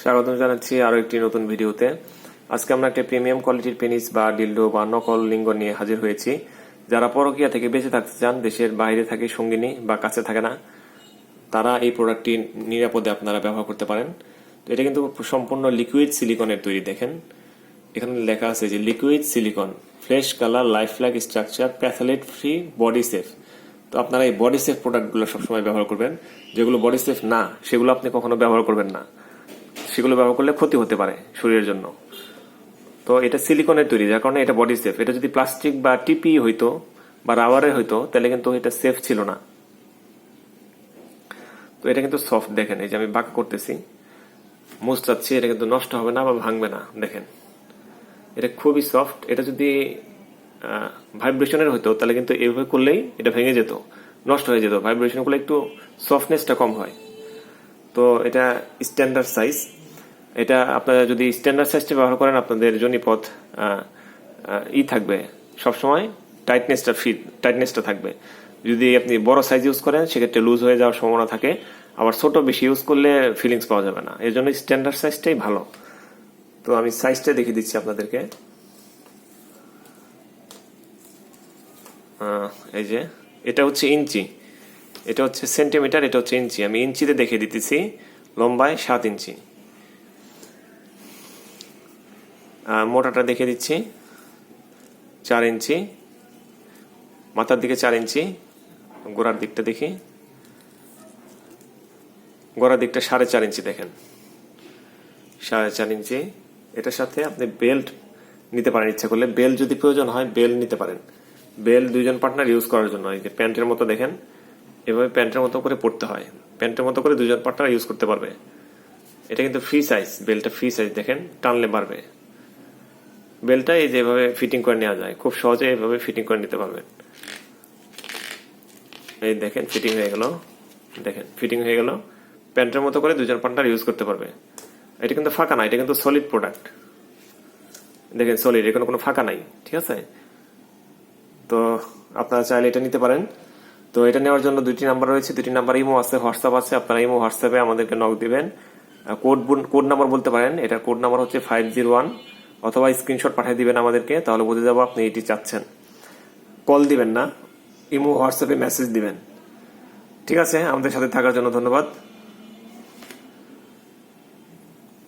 স্বাগতম জানাচ্ছি আরো একটি নতুন ভিডিওতে। আজকে আমরা একটা প্রিমিয়াম কোয়ালিটির পেনিস বা ডিলডো বা নকল লিঙ্গ নিয়ে হাজির হয়েছি। যারা পরকীয়া থেকে বেঁচে থাকতে চান, দেশের বাইরে থাকে সঙ্গিনী বা কাছে থাকে না, তারা এই প্রোডাক্টটি নিরাপদে আপনারা ব্যবহার করতে পারেন। তো এটা কিন্তু সম্পূর্ণ লিকুইড সিলিকনের তৈরি। দেখেন এখানে লেখা আছে যে liquid silicone, fresh colour, life like structure, phthalate free, body safe. তো আপনারা এই বডি সেফ প্রোডাক্টগুলো সবসময় ব্যবহার করবেন। যেগুলো বডি সেফ না, সেগুলো আপনি কখনো ব্যবহার করবেন না। সেগুলো ব্যবহার করলে ক্ষতি হতে পারে শরীরের জন্য। তো এটা সিলিকনের তৈরি, যার কারণে এটা বডি সেফ। এটা যদি প্লাস্টিক বা টিপি হইতো বা রাবারের হইতো, তাহলে কিন্তু এটা সেফ ছিল না। তো এটা কিন্তু সফট, দেখেন এই যে আমি বাঁকা করতেছি, মুছাচ্ছি, এটা কিন্তু নষ্ট হবে না বা ভাঙবে না। দেখেন এটা খুবই সফট। এটা যদি ভাইব্রেশনের হইতো, তাহলে কিন্তু এইভাবে করলেই এটা ভেঙে যেত, নষ্ট হয়ে যেত। ভাইব্রেশন করলে একটু সফটনেসটা কম হয়। তো এটা স্ট্যান্ডার্ড সাইজ। এটা আপনারা যদি স্ট্যান্ডার্ড সাইজটা ব্যবহার করেন, আপনাদের জনিপথ থাকবে সবসময়, টাইটনেসটা থাকবে। যদি আপনি বড় সাইজ ইউজ করেন, সেক্ষেত্রে লুজ হয়ে যাওয়ার সম্ভাবনা থাকে। আবার ছোট বেশি ইউজ করলে ফিলিংস পাওয়া যাবে না। এর জন্য স্ট্যান্ডার্ড সাইজটাই ভালো। তো আমি সাইজটা দেখিয়ে দিচ্ছি আপনাদেরকে। এই যে এটা হচ্ছে ইঞ্চি, এটা হচ্ছে সেন্টিমিটার, এটা হচ্ছে ইঞ্চি। আমি ইঞ্চিতে দেখিয়ে দিতেছি। লম্বায় 7 ইঞ্চি। মোটাটা দেখিয়ে দিচ্ছি 4 ইঞ্চি। মাথার দিকে 4 ইঞ্চি। গোড়ার দিকটা দেখি, গোড়ার দিকটা 4.5 ইঞ্চি। দেখেন 4.5 ইঞ্চি। এটার সাথে আপনি বেল্ট নিতে পারেন, ইচ্ছা করলে বেল্ট যদি প্রয়োজন হয় বেল্ট নিতে পারেন। বেল্ট দুইজন পার্টনার ইউজ করার জন্য। এই যে প্যান্টের মতো, দেখেন এভাবে প্যান্টের মতো করে পড়তে হয়। প্যান্টের মতো করে দুজন পার্টনার ইউজ করতে পারবে। এটা কিন্তু ফ্রি সাইজ, বেল্টটা ফ্রি সাইজ। দেখেন টানলে বাড়বে। বেল্টটা এই যে এভাবে ফিটিং করে নেওয়া যায়, খুব সহজে এভাবে ফিটিং করে নিতে পারবেন। এই দেখেন ফিটিং হয়ে গেল। দেখেন ফিটিং হয়ে গেল। প্যান্টের মতো করে দুজন পার্টনার ইউজ করতে পারবে। এটা কিন্তু ফাঁকা না, এটা কিন্তু সলিড প্রোডাক্ট। দেখেন সলিড, এখানে কোনো ফাঁকা নাই। ঠিক আছে, তো আপনারা চাইলে এটা নিতে পারেন। তো এটা নেওয়ার জন্য 2টি নাম্বার রয়েছে। 2টি নাম্বার ইমো আছে, হোয়াটসঅ্যাপ আছে। আপনারা ইমো হোয়াটসঅ্যাপে আমাদেরকে নক দিবেন। কোড নাম্বার বলতে পারেন। এটার কোড নাম্বার হচ্ছে 501, অথবা স্ক্রিনশট পাঠিয়ে দিবেন আমাদেরকে, তাহলে বুঝে যাবো আপনি এটি চাচ্ছেন। কল দিবেন না, ইমো হোয়াটসঅ্যাপে মেসেজ দিবেন। ঠিক আছে, আমাদের সাথে থাকার জন্য ধন্যবাদ।